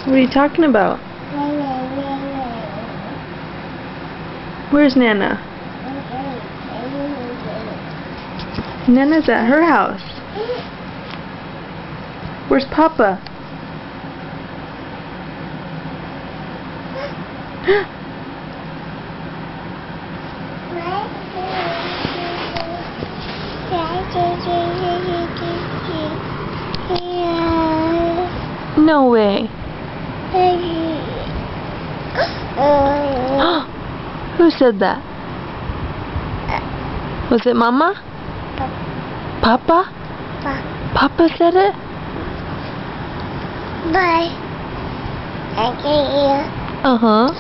What are you talking about? Where's Nana? Nana's at her house. Where's Papa? No way. Who said that? Was it Mama? Papa? Papa said it? Bye. Uh-huh.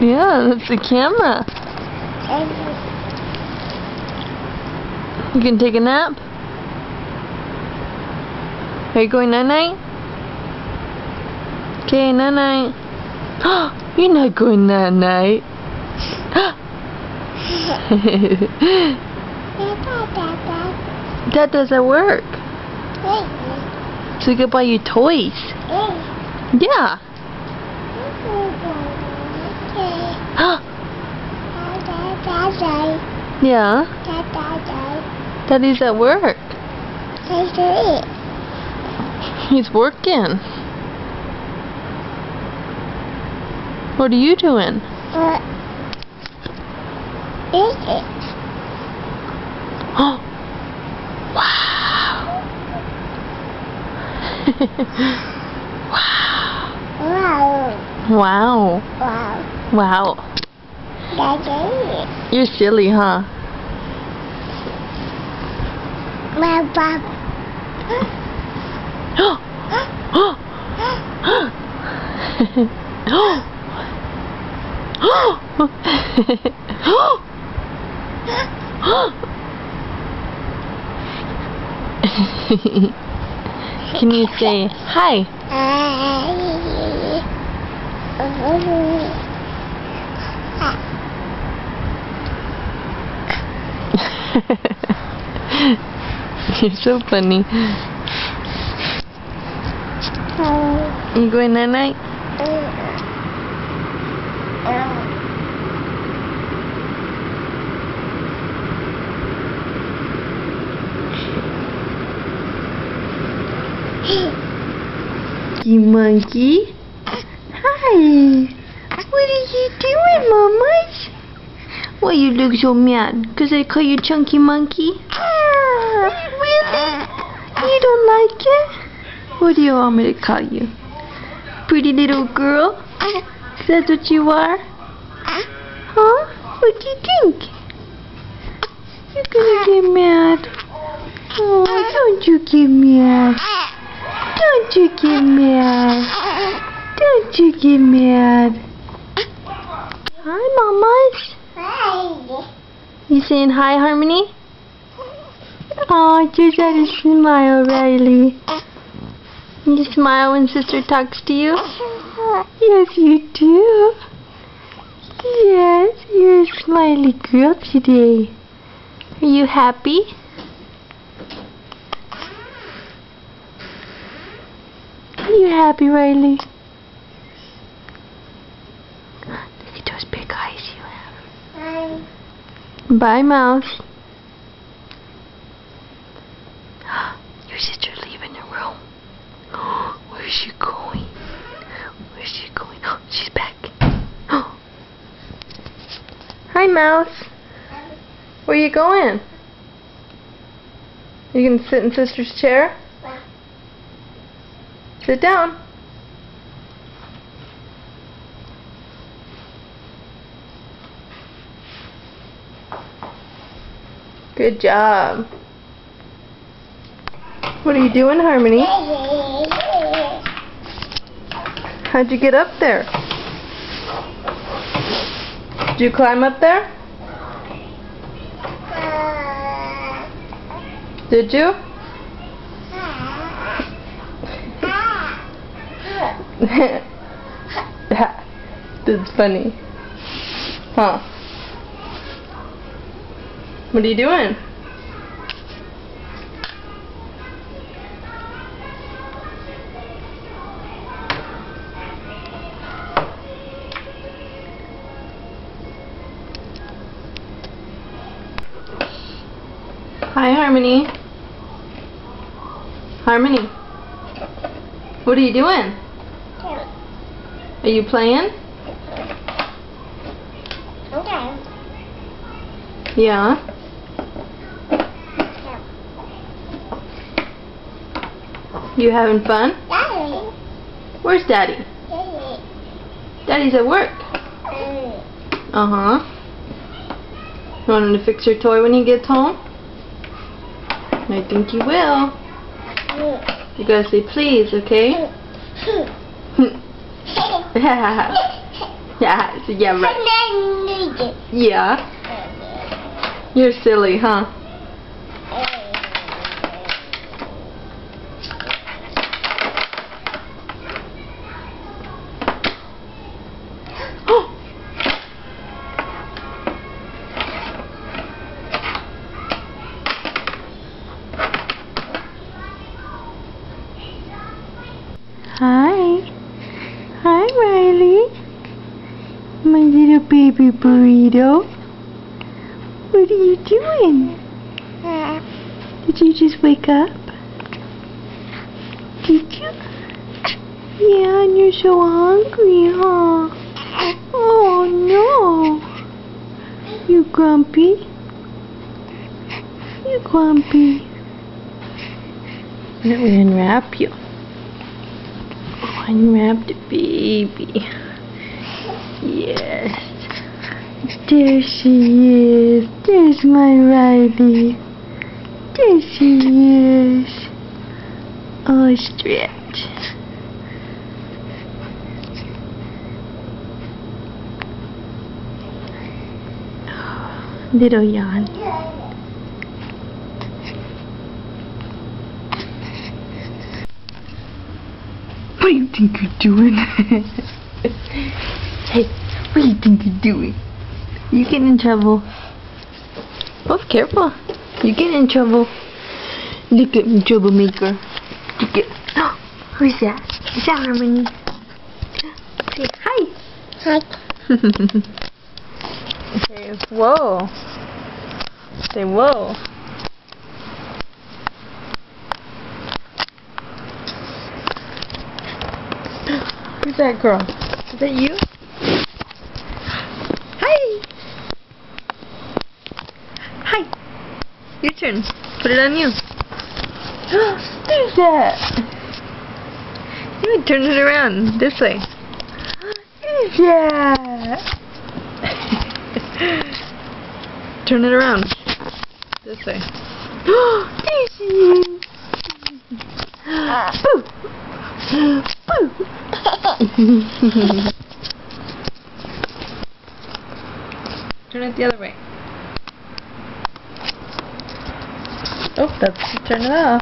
Yeah, that's the camera. You can take a nap? Are you going night-night? Okay, night-night. You're not going night-night. That doesn't work. So we could buy you toys. Yeah. Yeah. Daddy's at work. He's working. What are you doing? What is it? Oh! Wow! Wow! Wow. Wow! Daddy. You're silly, huh? My Bob. Can you say hi? You're so funny. You going night-night? Monkey. Hi. What are you doing, Mamas? Why you look so mad? Because I call you Chunky Monkey? Really? You don't like it? What do you want me to call you? Pretty little girl? Is that what you are? Huh? What do you think? You're gonna get mad. Oh, don't you get mad. Don't you get mad. Don't you get mad. Hi, Mamas. Hi. You saying hi, Harmony? Oh, just had a smile, Riley. You smile when Sister talks to you? Yes, you do. Yes, you're a smiley girl today. Are you happy? Are you happy, Riley? Look at those big eyes you have. Hi. Bye, Mouse. Your sister's leaving the room. Where's she going? Where's she going? Oh, she's back. Hi, Mouse. Where you going? You gonna sit in Sister's chair? Sit down. Good job. What are you doing, Harmony? How'd you get up there? Did you climb up there? Did you? That's funny. Huh? What are you doing? Harmony. Harmony. What are you doing? Are you playing? Okay. Yeah. You having fun? Daddy. Where's Daddy? Daddy. Daddy's at work. Uh-huh. You want him to fix your toy when he gets home? I think you will. You gotta say please, okay? Yeah, right. Yeah. You're silly, huh? Hi. Hi, Riley. My little baby burrito. What are you doing? Did you just wake up? Did you? Yeah, and you're so hungry, huh? Oh, no. You grumpy? You grumpy? Let me unwrap you. Unwrap the baby. Yes. There she is. There's my Riley. There she is. Oh, stretch. Little yawn. What do you think you're doing? Hey, what do you think you're doing? You get in trouble. Oh, careful. You get in trouble. Look at me, troublemaker. Look at. Oh, who's that? Is that Harmony? Say hi. Hi. Say whoa. Say whoa. Who's that girl? Is that you? Hi! Hi! Your turn. Put it on you. Who's that? You can turn it around this way. Who's that? Turn it around this way. There she is. Boo! Boo! Turn it the other way. Oh, that's turn it off.